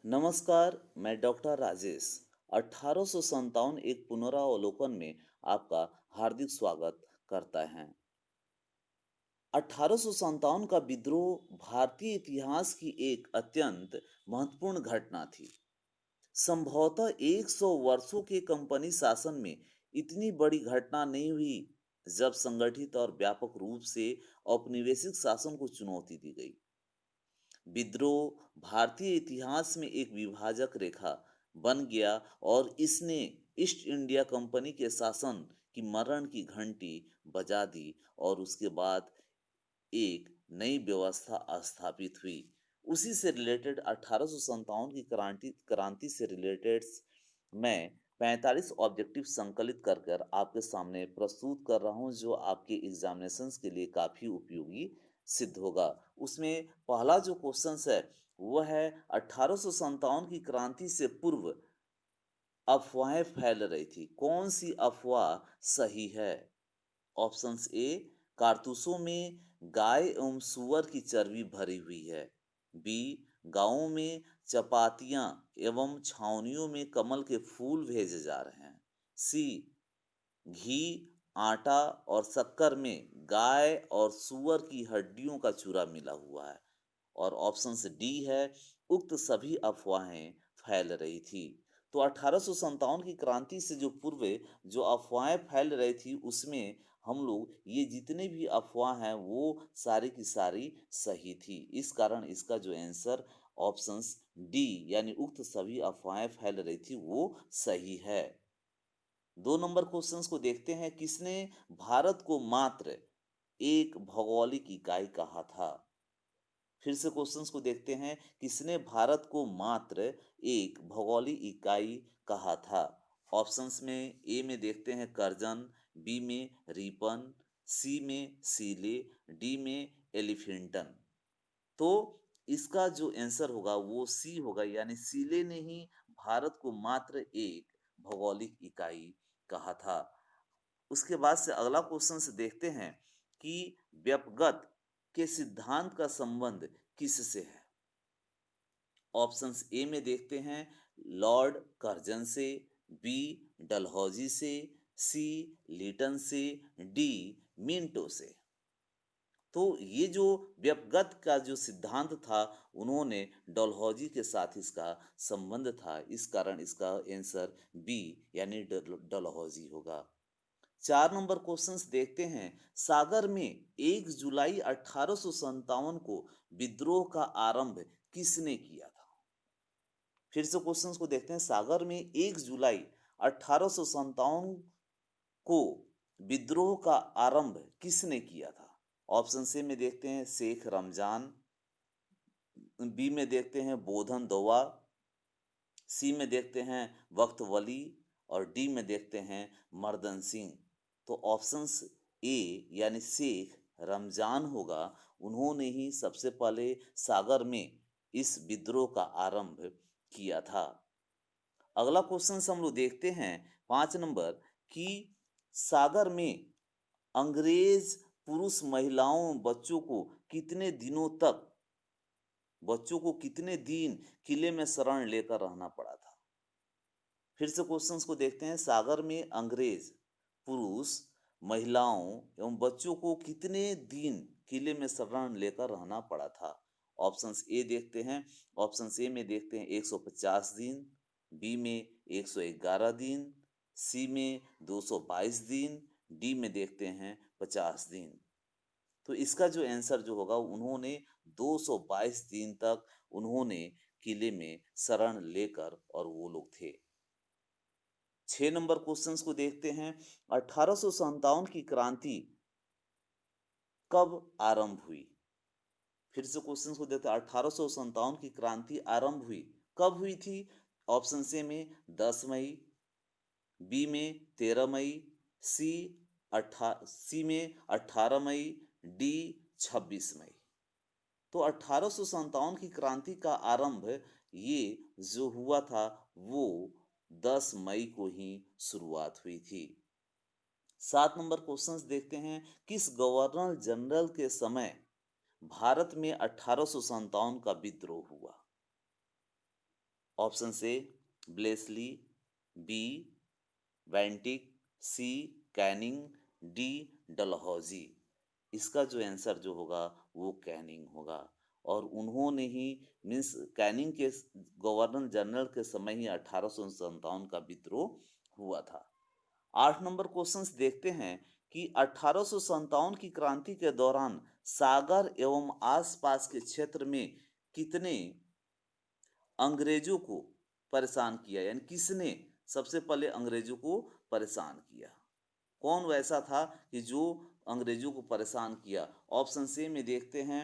नमस्कार, मैं डॉक्टर राजेश। 1857 एक पुनरावलोकन में आपका हार्दिक स्वागत करता है। 1857 का विद्रोह भारतीय इतिहास की एक अत्यंत महत्वपूर्ण घटना थी। संभवतः 100 वर्षों के कंपनी शासन में इतनी बड़ी घटना नहीं हुई जब संगठित और व्यापक रूप से औपनिवेशिक शासन को चुनौती दी गई। विद्रोह भारतीय इतिहास में एक विभाजक रेखा बन गया और इसने ईस्ट इंडिया कंपनी के शासन की मरण की घंटी बजा दी और उसके बाद एक नई व्यवस्था स्थापित हुई। उसी से रिलेटेड 1857 की क्रांति क्रांति से रिलेटेड मैं 45 ऑब्जेक्टिव संकलित कर कर आपके सामने प्रस्तुत कर रहा हूं, जो आपके एग्जामिनेशंस के लिए काफी उपयोगी सिद्ध होगा। उसमें पहला जो क्वेश्चन है वह है 1857 की क्रांति से पूर्व अफवाहें फैल रही थी, कौन सी अफवाह सही है? ऑप्शंस ए, कारतूसों में गाय एवं सुअर की चर्बी भरी हुई है। बी, गांवों में चपातियां एवं छावनियों में कमल के फूल भेजे जा रहे हैं। सी, घी, आटा और शक्कर में गाय और सुअर की हड्डियों का चूरा मिला हुआ है। और ऑप्शन से डी है, उक्त सभी अफवाहें फैल रही थी। तो 1857 की क्रांति से जो पूर्व जो अफवाहें फैल रही थी उसमें हम लोग ये जितने भी अफवाह हैं वो सारी की सारी सही थी। इस कारण इसका जो आंसर ऑप्शंस डी यानी उक्त सभी अफवाहें फैल रही थी वो सही है। 2 नंबर क्वेश्चंस को देखते हैं। किसने भारत को मात्र एक भौगोलिक इकाई कहा था? फिर से क्वेश्चंस को देखते हैं। किसने भारत को मात्र एक भौगोलिक इकाई कहा था? ऑप्शंस में ए में देखते हैं करजन, बी में रिपन, सी में सीले, डी में एलिफिंटन। तो इसका जो आंसर होगा वो सी होगा, यानी सीले ने ही भारत को मात्र एक भौगोलिक इकाई कहा था। उसके बाद से अगला क्वेश्चन से देखते हैं कि व्यपगत के सिद्धांत का संबंध किससे है? ऑप्शंस ए में देखते हैं लॉर्ड कर्जन से, बी डलहौजी से, सी लीटन से, डी मिंटो से। तो ये जो व्यपगत का जो सिद्धांत था उन्होंने डलहौजी के साथ इसका संबंध था, इस कारण इसका आंसर बी यानी डलहौजी होगा। 4 नंबर क्वेश्चंस देखते हैं। सागर में 1 जुलाई 1857 को विद्रोह का आरंभ किसने किया था? फिर से क्वेश्चंस को देखते हैं। सागर में 1 जुलाई 1857 को विद्रोह का आरंभ किसने किया था? ऑप्शन सी में देखते हैं शेख रमजान, बी में देखते हैं बोधन दोवा, सी में देखते हैं वक्त वली और डी में देखते हैं मर्दन सिंह। तो ऑप्शंस ए यानी शेख रमजान होगा। उन्होंने ही सबसे पहले सागर में इस विद्रोह का आरंभ किया था। अगला क्वेश्चन हम लोग देखते हैं 5 नंबर कि सागर में अंग्रेज पुरुष महिलाओं बच्चों को कितने दिन किले में शरण लेकर रहना पड़ा था? फिर से क्वेश्चंस को देखते हैं। सागर में अंग्रेज पुरुष महिलाओं एवं बच्चों को कितने दिन किले में शरण लेकर रहना पड़ा था? ऑप्शंस ए देखते हैं। ऑप्शंस ए में देखते हैं 150 दिन, बी में 111 दिन, सी में 222 दिन, डी में देखते हैं 50 दिन। तो इसका जो आंसर जो होगा उन्होंने 222 दिन तक उन्होंने किले में शरण लेकर और वो लोग थे। 6 नंबर क्वेश्चंस को देखते हैं। 1857 की क्रांति कब आरंभ हुई? फिर से क्वेश्चंस को देखते हैं। 1857 की क्रांति आरंभ हुई कब हुई थी? ऑप्शन ए में 10 मई, बी में 13 मई, सी में 18 मई, डी 26 मई। तो 1857 की क्रांति का आरंभ ये जो हुआ था वो 10 मई को ही शुरुआत हुई थी। 7 नंबर क्वेश्चंस देखते हैं। किस गवर्नर जनरल के समय भारत में 1857 का विद्रोह हुआ? ऑप्शन से ब्लेसली, बी वेंटिक, सी कैनिंग, डी डलहौजी। इसका जो आंसर जो होगा वो कैनिंग होगा। और उन्होंने ही मीन्स कैनिंग के गवर्नर जनरल के समय ही 1857 का विद्रोह हुआ था। 8 नंबर क्वेश्चंस देखते हैं कि 1857 की क्रांति के दौरान सागर एवं आसपास के क्षेत्र में कितने अंग्रेजों को परेशान किया, यानी किसने सबसे पहले अंग्रेजों को परेशान किया। कौन वैसा था कि जो अंग्रेजों को परेशान किया। ऑप्शन सी में देखते हैं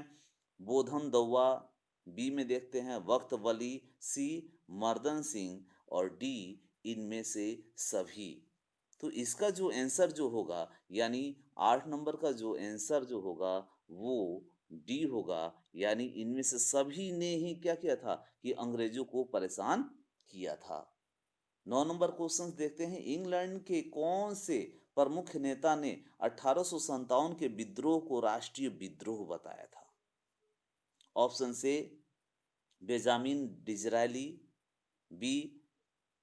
बोधन दौवा, बी में देखते हैं वक्त वली, सी मर्दन सिंह, और डी इनमें से सभी। तो इसका जो आंसर जो होगा, यानी 8 नंबर का जो आंसर जो होगा वो डी होगा, यानी इनमें से सभी ने ही क्या किया था कि अंग्रेजों को परेशान किया था। 9 नंबर क्वेश्चन देखते हैं इंग्लैंड के कौन से प्रमुख नेता ने 1857 के विद्रोह को राष्ट्रीय विद्रोह बताया था। ऑप्शन से बेंजामिन डिज़रायली, बी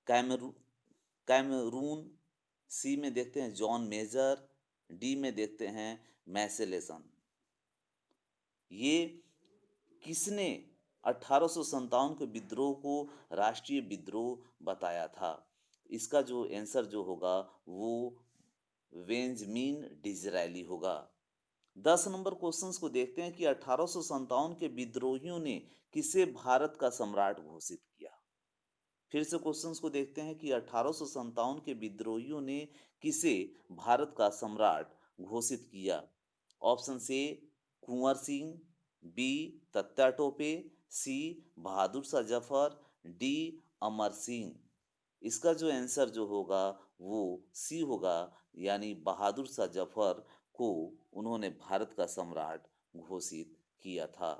कैमरू कैमरून, सी में देखते हैं जॉन मेजर, डी में देखते हैं मैसेलेसन। ये किसने 1857 के विद्रोह को राष्ट्रीय विद्रोह बताया था। इसका जो आंसर जो होगा वो बेंजामिन डिज़रायली होगा। 10 नंबर क्वेश्चंस को देखते हैं कि 1857 के विद्रोहियों ने किसे भारत का सम्राट घोषित किया। फिर से क्वेश्चंस को देखते हैं कि 1857 के विद्रोहियों ने किसे भारत का सम्राट घोषित किया। ऑप्शन से कुंवर सिंह, बी तत्या टोपे, सी बहादुर शाह जफर, डी अमर सिंह। इसका जो आंसर जो होगा वो सी होगा, यानी बहादुर शाह जफर को उन्होंने भारत का सम्राट घोषित किया था।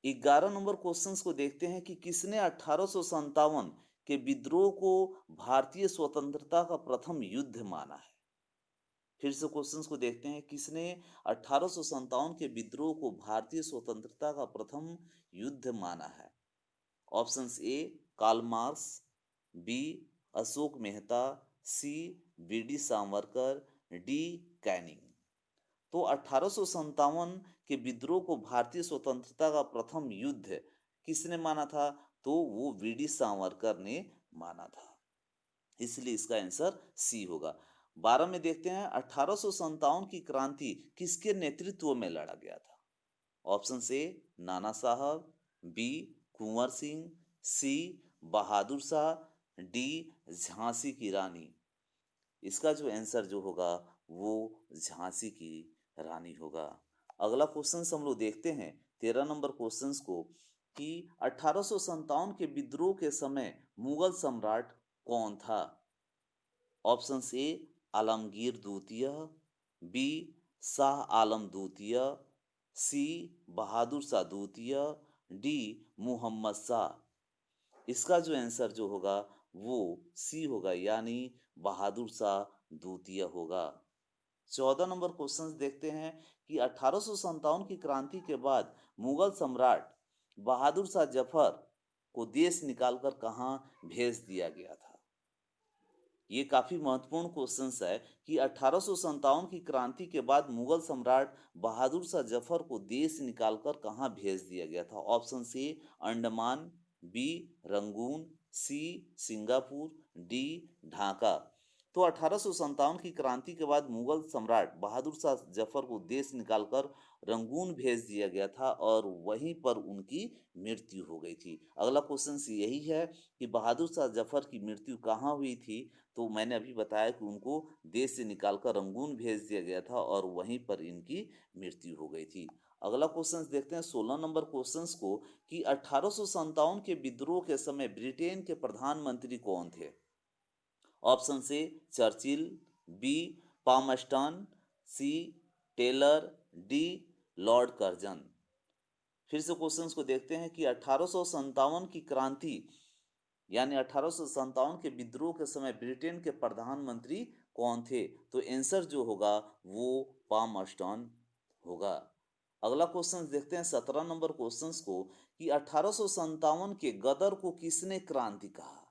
11 नंबर क्वेश्चंस को देखते हैं कि किसने 1857 के विद्रोह को भारतीय स्वतंत्रता का प्रथम युद्ध माना है। फिर से क्वेश्चंस को देखते हैं किसने 1857 के विद्रोह को भारतीय स्वतंत्रता का प्रथम युद्ध माना है। Options A Karl Marx, B Ashok Mehta, C VD Savarkar, D Canning. तो 1857 के विद्रोह को भारतीय स्वतंत्रता का प्रथम युद्ध किसने माना था, तो वो वीडी सावरकर ने माना था, इसलिए इसका आंसर सी होगा। 12 में देखते हैं 1857 की क्रांति किसके नेतृत्व में लड़ा गया था। ऑप्शन ए नाना साहब, बी कुंवर सिंह, सी बहादुर शाह, डी झांसी की रानी। इसका जो आंसर जो होगा वो झांसी की रानी होगा। अगला क्वेश्चन हम लोग देखते हैं 13 नंबर क्वेश्चन को कि 1857 के विद्रोह के समय मुगल सम्राट कौन था। ऑप्शन ए आलमगीर द्वितीय, बी शाह आलम द्वितीय, सी बहादुर शाह द्वितीय, डी मोहम्मद शाह। इसका जो आंसर जो होगा वो सी होगा, यानी बहादुर शाह द्वितीय होगा। 14 नंबर क्वेश्चन देखते हैं कि 1857 की क्रांति के बाद मुगल सम्राट बहादुर शाह जफर को देश निकालकर कहाँ भेज दिया गया था। ये काफी महत्वपूर्ण क्वेश्चन है कि 1857 की क्रांति के बाद मुगल सम्राट बहादुर शाह जफर को देश निकालकर कहाँ भेज दिया गया था। Option C Andaman, B Rangoon, C Singapore, D Dhaka. तो 1857 की क्रांति के बाद मुगल सम्राट बहादुर शाह जफर को देश निकालकर रंगून भेज दिया गया था और वहीं पर उनकी मृत्यु हो गई थी। अगला क्वेश्चन यही है कि बहादुर शाह जफर की मृत्यु कहाँ हुई थी। तो मैंने अभी बताया कि उनको देश से निकालकर रंगून भेज दिया गया था और वहीं पर इनकी मृत्यु हो गई थी। अगला क्वेश्चन देखते हैं 16 नंबर क्वेश्चन को कि 1857 के विद्रोह के समय ब्रिटेन के प्रधानमंत्री कौन थे। ऑप्शन से चर्चिल, बी पामस्टन, सी टेलर, डी लॉर्ड कर्जन। फिर से क्वेश्चंस को देखते हैं कि 1857 की क्रांति यानी 1857 के विद्रोह के समय ब्रिटेन के प्रधानमंत्री कौन थे। तो आंसर जो होगा वो पामस्टन होगा। अगला क्वेश्चन देखते हैं 17 नंबर क्वेश्चंस को कि 1857 के गदर को किसने क्रांति कहा?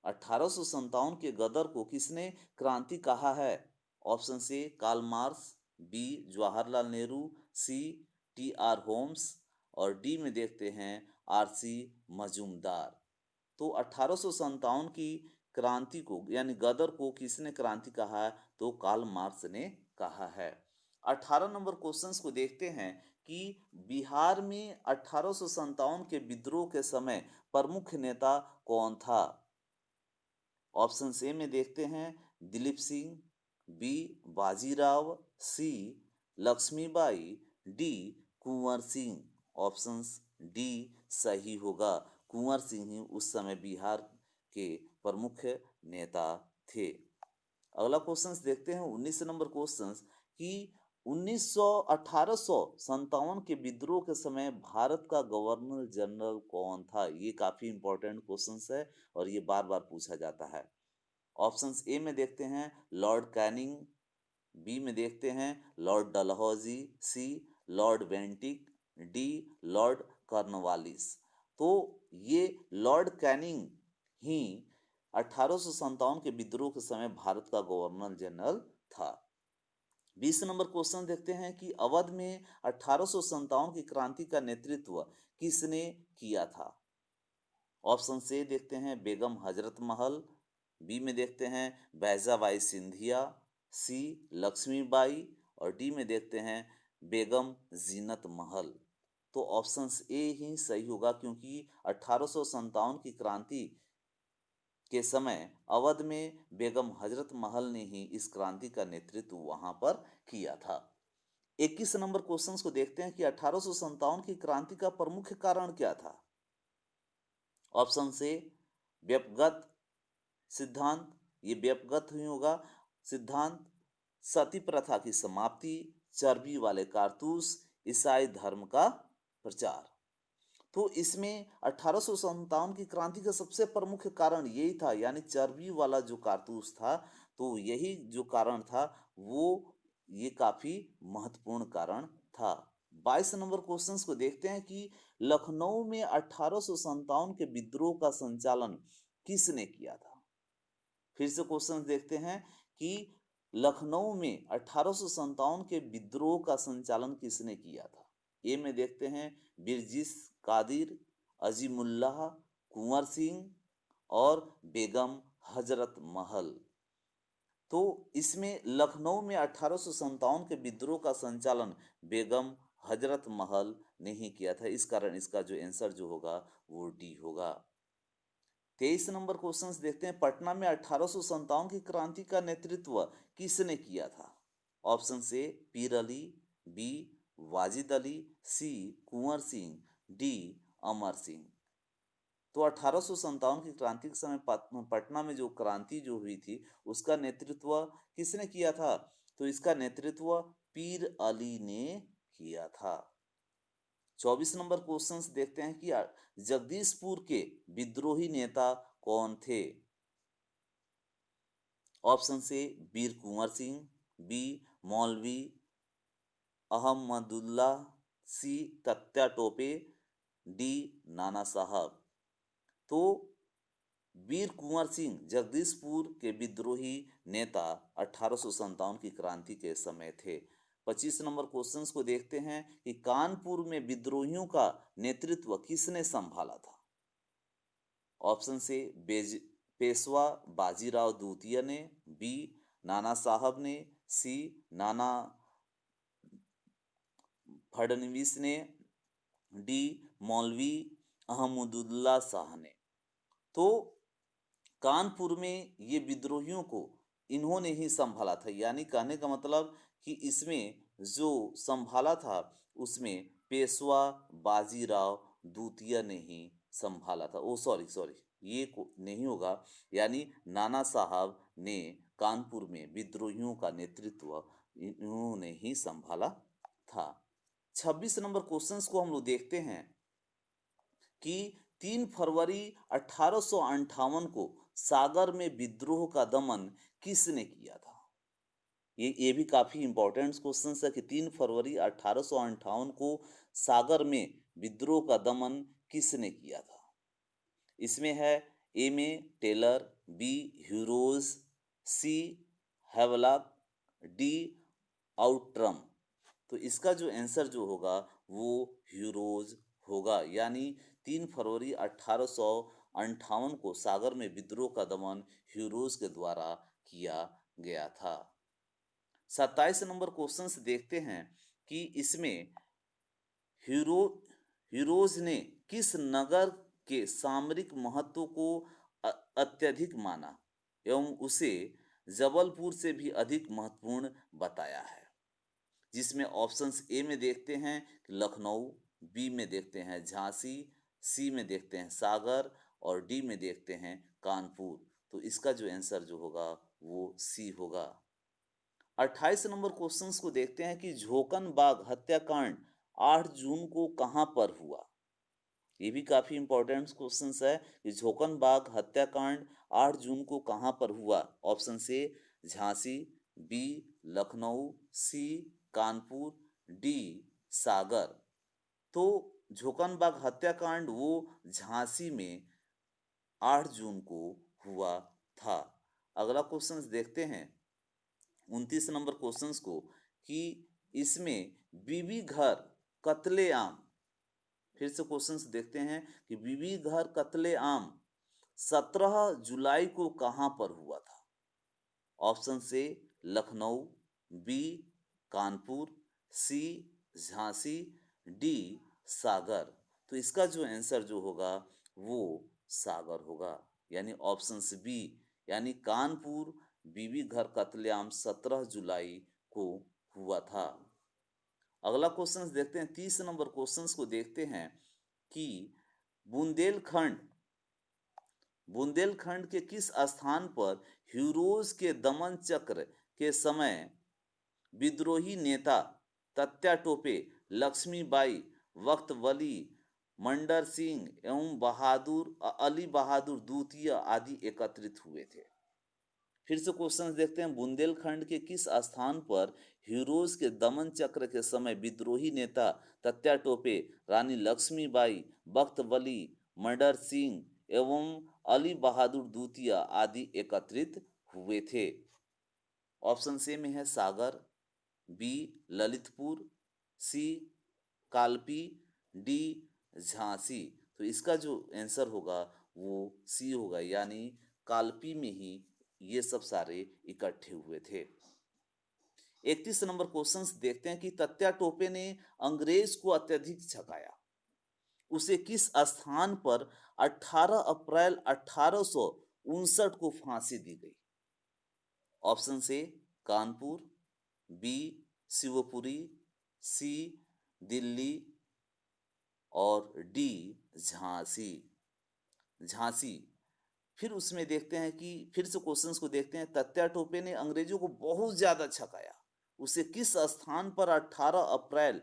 1857 के गदर को किसने क्रांति कहा है? ऑप्शन से Karl Marx, B Jawaharlal Nehru, C T R Holmes और डी में देखते हैं आर सी मजूमदार। तो 1857 की क्रांति को यानी गदर को किसने क्रांति कहा है? तो कार्ल मार्क्स ने कहा है। 18 नंबर क्वेश्चंस को देखते हैं कि बिहार में 1857 के विद्रोह के समय प्रमुख नेता कौन था? ऑप्शन ए में देखते हैं दिलीप सिंह, बी बाजीराव, सी Lakshmibai, D Kunwar Singh. Option D सही होगा। कुंवर सिंह ही उस समय बिहार के प्रमुख नेता थे। अगला क्वेश्चन देखते हैं 19 नंबर क्वेश्चन कि 1857 के विद्रोह के समय भारत का गवर्नर जनरल कौन था? ये काफी इंपॉर्टेंट क्वेश्चन है और ये बार बार पूछा जाता है। ऑप्शंस ए में देखते हैं लॉर्ड कैनिंग, बी में देखते हैं Lord Dalhousie, C Lord Bentinck, D Lord Cornwallis. तो ये लॉर्ड कैनिंग ही 1857 के विद्रोह के समय भारत का गवर्नर जनरल था। 20 नंबर क्वेश्चन देखते हैं कि अवध में 1857 की क्रांति का नेतृत्व किसने किया था? ऑप्शन से देखते हैं बेगम हजरत महल, बी में देखते हैं बैजाबाई सिंधिया, सी लक्ष्मीबाई और डी में देखते हैं बेगम जीनत महल। तो ऑप्शन ए ही सही होगा क्योंकि 1857 की क्रांति के समय अवध में बेगम हजरत महल ने ही इस क्रांति का नेतृत्व वहां पर किया था। 21 नंबर क्वेश्चन को देखते हैं कि 1857 की क्रांति का प्रमुख कारण क्या था? ऑप्शन से व्यपगत सिद्धांत, ये व्यपगत ही होगा सिद्धांत, सती प्रथा की समाप्ति, चर्बी वाले कारतूस, ईसाई धर्म का प्रचार। तो इसमें 1857 की क्रांति का सबसे प्रमुख कारण यही था, यानी चर्बी वाला जो कारतूस था। तो यही जो कारण था वो ये काफी महत्वपूर्ण कारण था। 22 नंबर क्वेश्चंस को देखते हैं कि लखनऊ में 1857 के विद्रोह का संचालन किसने किया था? फिर से क्वेश्चन देखते हैं कि लखनऊ में 1857 के विद्रोह का संचालन किसने किया था? ए में देखते हैं बिरजिस कादिर, अजीमुल्लाह, कुंवर सिंह और बेगम हजरत महल। तो इसमें लखनऊ में 1857 के विद्रोह का संचालन बेगम हजरत महल ने ही किया था। इस कारण इसका जो आंसर जो होगा वो डी होगा। 23 नंबर क्वेश्चंस देखते हैं पटना में 1857 की क्रांति का नेतृत्व किसने किया था? ऑप्शन ए पीर अली, बी वाजिद अली, सी कुंवर सिंह, डी अमर सिंह। तो 1857 की क्रांति के समय पटना में जो क्रांति जो हुई थी उसका नेतृत्व किसने किया था? तो इसका नेतृत्व पीर अली ने किया था। 24 नंबर क्वेश्चंस देखते हैं कि जगदीशपुर के विद्रोही नेता कौन थे? ऑप्शन से वीर कुंवर सिंह, बी मौलवी अहमदुल्ला, सी तत्या टोपे, डी नाना साहब। तो वीर कुंवर सिंह जगदीशपुर के विद्रोही नेता 1857 की क्रांति के समय थे। 25 नंबर क्वेश्चंस को देखते हैं कि कानपुर में विद्रोहियों का नेतृत्व किसने संभाला था? ऑप्शन से पेशवा बाजीराव द्वितीय ने, बी नाना साहब ने, सी नाना फडणवीस ने, डी मौलवी अहमदुल्ला शाह ने। तो कानपुर में ये विद्रोहियों को इन्होंने ही संभाला था, यानी कहने का मतलब कि इसमें जो संभाला था उसमें पेशवा बाजीराव द्वितीय ने ही संभाला था। ओ सॉरी ये नहीं होगा, यानी नाना साहब ने कानपुर में विद्रोहियों का नेतृत्व इन्होंने ही संभाला था। 26 नंबर क्वेश्चंस को हम लोग देखते हैं कि 3 फरवरी 1858 को सागर में विद्रोह का दमन किसने किया था? ये भी काफी इंपॉर्टेंट क्वेश्चन है कि 3 फरवरी 1858 को सागर में विद्रोह का दमन किसने किया था? इसमें है ए में टेलर, बी ह्यूरोज, सी हैवलॉक, डी आउट्रम। तो इसका जो आंसर जो होगा वो ह्यूरोज होगा। यानी 3 फरवरी 1858 को सागर में विद्रोह का दमन ह्यूरोज के द्वारा किया गया था। 27 नंबर क्वेश्चन से देखते हैं कि इसमें हीरो हीरोज ने किस नगर के सामरिक महत्व को अत्यधिक माना एवं उसे जबलपुर से भी अधिक महत्वपूर्ण बताया है? जिसमें ऑप्शंस ए में देखते हैं कि लखनऊ, बी में देखते हैं झांसी, सी में देखते हैं सागर और डी में देखते हैं कानपुर। तो इसका जो आंसर जो होगा वो सी होगा। 28 नंबर क्वेश्चंस को देखते हैं कि झोकन बाग हत्याकांड 8 जून को कहां पर हुआ? ये भी काफी इंपॉर्टेंट क्वेश्चंस है कि झोकन बाग हत्याकांड 8 जून को कहां पर हुआ? Option A Jhansi, B Lucknow, C Kanpur, D Sagar. तो झोकन बाग हत्याकांड वो झांसी में 8 जून को हुआ था। अगला क्वेश्चन देखते हैं 29 नंबर क्वेश्चंस को कि इसमें बीबी घर कत्लेआम, फिर से क्वेश्चंस देखते हैं कि बीबी घर कत्लेआम 17 जुलाई को कहां पर हुआ था? ऑप्शन से लखनऊ, बी कानपुर, सी झांसी, डी सागर। तो इसका जो आंसर जो होगा वो सागर होगा। यानी ऑप्शन बी यानी कानपुर बीबी घर कत्लेआम 17 जुलाई को हुआ था। अगला क्वेश्चन देखते हैं 30 नंबर क्वेश्चन को देखते हैं कि बुंदेलखंड बुंदेलखंड के किस स्थान पर ह्यूरोज के दमन चक्र के समय विद्रोही नेता तत्या टोपे, लक्ष्मीबाई, वक्त वली, मंडर सिंह एवं अली बहादुर द्वितीय आदि एकत्रित हुए थे? फिर से क्वेश्चन देखते हैं बुंदेलखंड के किस स्थान पर हीरोज के दमन चक्र के समय विद्रोही नेता तत्या टोपे, रानी लक्ष्मीबाई, बख्त वली, मर्डर सिंह एवं अली बहादुर द्वितीय आदि एकत्रित हुए थे? ऑप्शन सी में है सागर, बी ललितपुर, सी कालपी, डी झांसी। तो इसका जो आंसर होगा वो सी होगा। यानी कालपी में ही ये सब सारे इकट्ठे हुए थे। 31 नंबर क्वेश्चन देखते हैं कि तत्या टोपे ने अंग्रेज को अत्यधिक छकाया, उसे किस स्थान पर 18 अप्रैल 1859 को फांसी दी गई? ऑप्शन से कानपुर, बी शिवपुरी, सी दिल्ली और डी झांसी। झांसी। फिर उसमें देखते हैं कि फिर से क्वेश्चंस को देखते हैं तत्या टोपे ने अंग्रेजों को बहुत ज्यादा छकाया, उसे किस स्थान पर 18 अप्रैल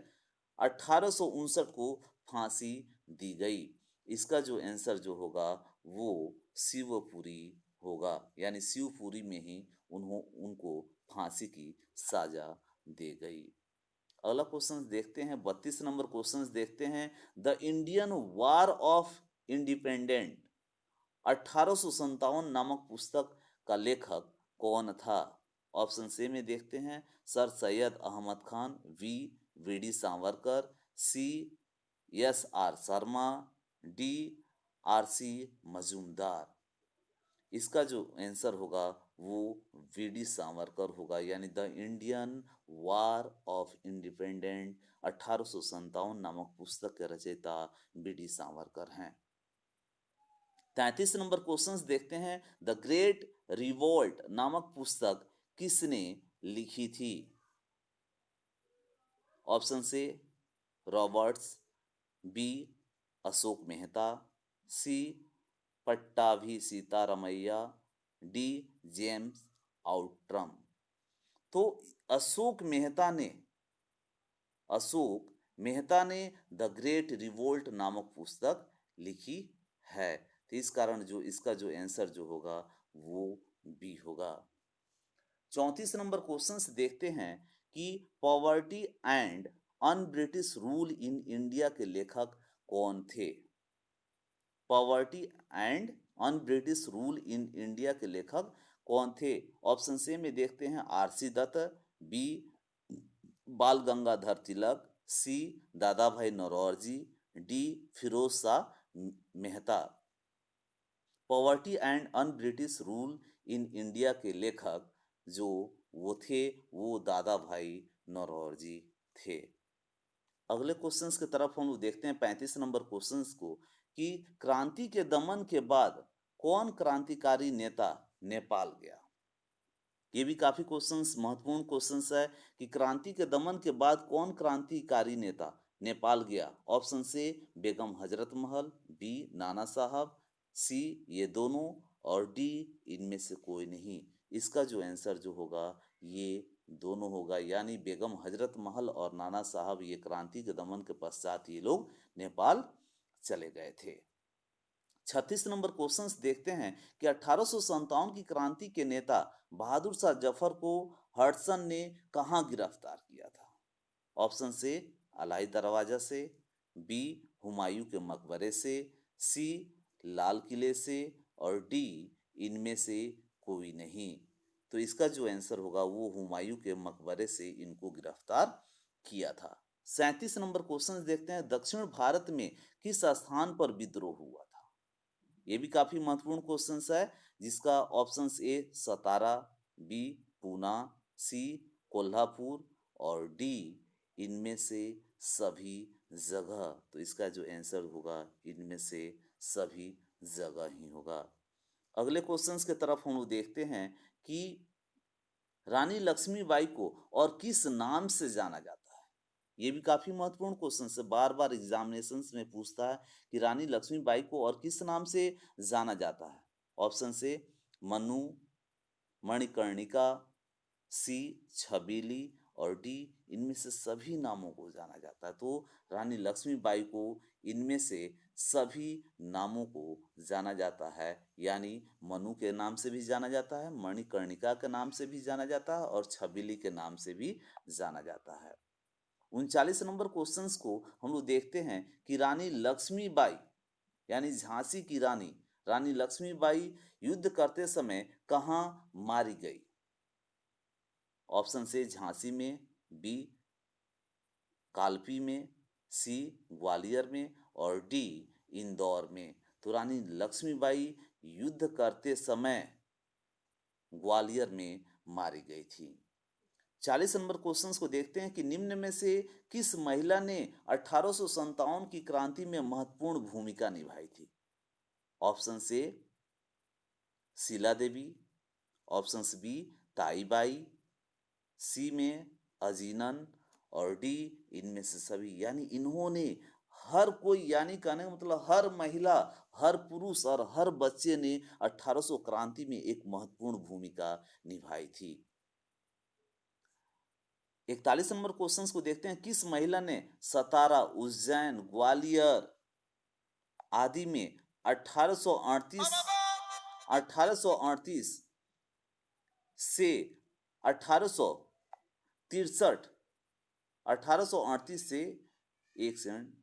1859 को फांसी दी गई? इसका जो आंसर जो होगा वो शिवपुरी होगा। यानी शिवपुरी में ही उनको फांसी की सजा दी गई। अगला क्वेश्चन देखते हैं 32 नंबर क्वेश्चन देखते हैं the Indian war of independent 1857 नामक पुस्तक का लेखक कौन था? ऑप्शन ए में देखते हैं sir Syed Ahmad Khan, B V D. Savarkar, C S R. Sharma, D R C. Majumdar. इसका जो आंसर होगा वो वी.डी. सावरकर होगा। यानी the Indian war of independent 1857 नामक पुस्तक के रचयिता वी.डी. सावरकर हैं। 33 नंबर क्वेश्चंस देखते हैं द ग्रेट रिवोल्ट नामक पुस्तक किसने लिखी थी? ऑप्शन से Roberts, B Ashok Mehta, C Pattabhi Sitaramayya, D James Outram. तो अशोक मेहता ने द ग्रेट रिवोल्ट नामक पुस्तक लिखी है। तो इस कारण जो इसका जो आंसर जो होगा वो बी होगा। 34 नंबर क्वेश्चंस देखते हैं कि poverty and un British rule in India के लेखक कौन थे? Poverty and un British rule in India के लेखक कौन थे? ऑप्शन ए में देखते हैं आरसी दत्त, बी बाल Gangadhar Tilak, C Dada Bhai Naoroji, D Firoz Shah Mehta. Poverty and un British rule in India के लेखक जो वो थे वो दादा भाई नौरोजी थे। अगले क्वेश्चंस की तरफ हम लोग देखते हैं 35 नंबर क्वेश्चंस को कि क्रांति के दमन के बाद कौन क्रांतिकारी नेता नेपाल गया? ये भी काफी क्वेश्चंस महत्वपूर्ण क्वेश्चंस है कि क्रांति के दमन के बाद कौन क्रांतिकारी नेता नेपाल गया? ऑप्शन से बेगम हजरत महल, बी नाना साहब, सी ये दोनों और डी इनमें से कोई नहीं। इसका जो आंसर जो होगा ये दोनों होगा, यानी बेगम हजरत महल और नाना साहब ये क्रांति के दमन के पश्चात ये लोग नेपाल चले गए थे। 36 नंबर क्वेश्चंस देखते हैं कि 1857 की क्रांति के नेता बहादुर शाह जफर को हडसन ने कहाँ गिरफ्तार किया था? ऑप्शन से अलाई दरवाजा से, बी हुमायूं के मकबरे से, सी लाल किले से और डी इनमें से कोई नहीं। तो इसका जो आंसर होगा वो हुमायूं के मकबरे से इनको गिरफ्तार किया था। 37 नंबर क्वेश्चन देखते हैं दक्षिण भारत में किस स्थान पर विद्रोह हुआ था? ये भी काफी महत्वपूर्ण क्वेश्चन है, जिसका option A Satara, B Poona, C Kolhapur और डी इनमें से सभी जगह। तो इसका जो आंसर होगा इनमें से सभी जगह ही होगा। अगले क्वेश्चंस की तरफ हम लोग देखते हैं कि रानी लक्ष्मीबाई को और किस नाम से जाना जाता है? ये भी काफी महत्वपूर्ण क्वेश्चन है, बार बार एग्जामिनेशंस में पूछता है कि रानी लक्ष्मीबाई को और किस नाम से जाना जाता है? ऑप्शन से मनु, मणिकर्णिका, सी छबीली और डी इनमें से सभी नामों को जाना जाता है। तो रानी लक्ष्मीबाई को इनमें से सभी नामों को जाना जाता है, यानी मनु के नाम से भी जाना जाता है, मणिकर्णिका के नाम से भी जाना जाता है और छबीली के नाम से भी जाना जाता है। 39 नंबर क्वेश्चंस को हम लोग देखते हैं कि रानी लक्ष्मीबाई यानी झांसी की रानी रानी लक्ष्मीबाई युद्ध करते समय कहाँ मारी गई? ऑप्शन से झांसी में, बी कालपी में, सी ग्वालियर में और डी इंदौर में। तो रानी लक्ष्मीबाई युद्ध करते समय ग्वालियर में मारी गई थी। 40 नंबर क्वेश्चंस को देखते हैं कि निम्न में से किस महिला ने 1857 की क्रांति में महत्वपूर्ण भूमिका निभाई थी? ऑप्शन से शीला देवी, ऑप्शन बी ताईबाई, सी में अजीनन और डी इनमें से सभी। यानी इन्होंने हर कोई, यानी कहने का मतलब हर महिला, हर पुरुष और हर बच्चे ने 1800 क्रांति में एक महत्वपूर्ण भूमिका निभाई थी। 41 नंबर क्वेश्चंस को देखते हैं किस महिला ने सतारा, उज्जैन, ग्वालियर आदि में 1838 से 1863 1838 से एक सेकंड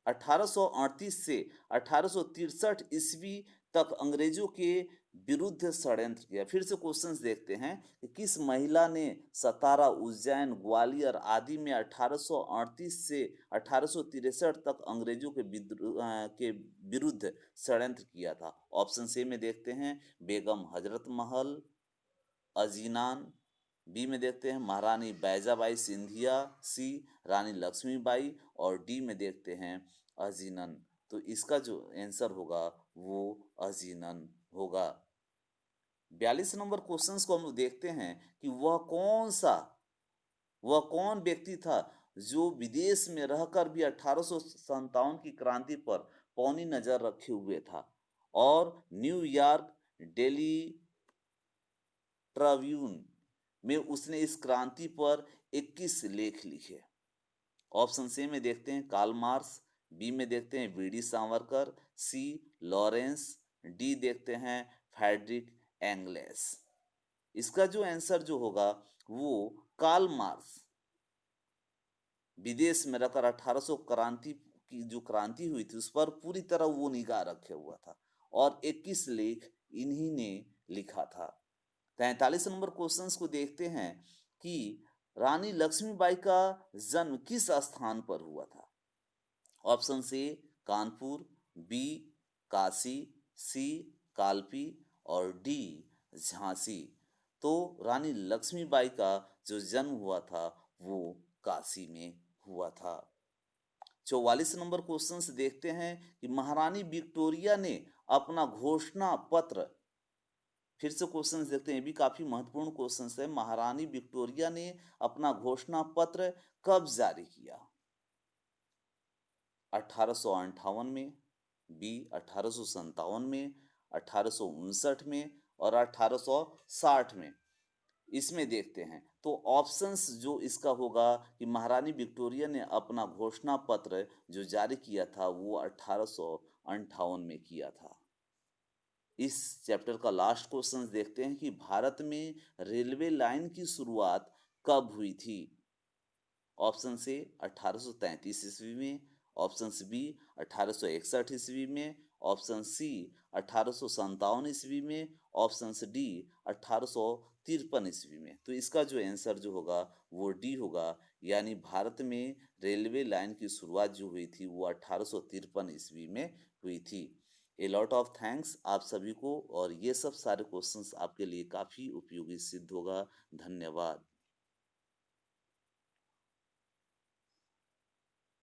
1838 से 1863 ईस्वी तक अंग्रेजों के विरुद्ध षड्यंत्र किया। फिर से क्वेश्चंस देखते हैं कि किस महिला ने सतारा, उज्जैन, ग्वालियर आदि में 1838 से 1863 तक अंग्रेजों के विरुद्ध षड्यंत्र किया था? ऑप्शन ए में देखते हैं बेगम हजरत महल, अजीनान, बी में देखते हैं महारानी बैजाबाई सिंधिया, सी रानी लक्ष्मीबाई और डी में देखते हैं अजीनन। तो इसका जो आंसर होगा वो अजीनन होगा। 42 नंबर क्वेश्चंस को हम लोग देखते हैं कि वह कौन व्यक्ति था जो विदेश में रहकर भी 1857 की क्रांति पर पौनी नजर रखे हुए था और न्यूयॉर्क डेली ट्रिब्यून में उसने इस क्रांति पर 21 लेख लिखे? ऑप्शन ए में देखते हैं कार्ल मार्क्स, बी में देखते हैं वीडी सावरकर, सी लॉरेंस, डी देखते हैं फ्रेडरिक एंगलेस। इसका जो आंसर जो होगा वो कार्ल मार्क्स विदेश में रहकर 1800 क्रांति की जो क्रांति हुई थी उस पर पूरी तरह वो निगाह रखे हुआ था और 21 लेख इन्हीं ने लिखा था। 43 नंबर क्वेश्चंस को देखते हैं कि रानी लक्ष्मीबाई का जन्म किस स्थान पर हुआ था। Option A Kanpur, B Kashi, C Kalpi और डी झांसी। तो रानी लक्ष्मीबाई का जो जन्म हुआ था वो काशी में हुआ था। 44 नंबर क्वेश्चन से देखते हैं कि महारानी विक्टोरिया ने अपना घोषणा पत्र, फिर से क्वेश्चन देखते हैं, ये भी काफी महत्वपूर्ण क्वेश्चन है। महारानी विक्टोरिया ने अपना घोषणा पत्र कब जारी किया। 1858 में, बी 1857 में, 1859 में और 1860 में। इसमें देखते हैं तो ऑप्शंस जो इसका होगा कि महारानी विक्टोरिया ने अपना घोषणा पत्र जो जारी किया था वो 1858 में किया था। इस चैप्टर का लास्ट क्वेश्चन देखते हैं कि भारत में रेलवे लाइन की शुरुआत कब हुई थी। ऑप्शन से 1833 ईस्वी में, ऑप्शन बी 1861 ईस्वी में, ऑप्शन सी 1857 ईस्वी में, ऑप्शन डी 1853 ईस्वी में। तो इसका जो आंसर जो होगा वो डी होगा, यानी भारत में रेलवे लाइन की शुरुआत जो हुई थी वो 1853 ईस्वी में हुई थी। ए लॉट ऑफ थैंक्स आप सभी को, और ये सब सारे क्वेश्चंस आपके लिए काफ़ी उपयोगी सिद्ध होगा। धन्यवाद।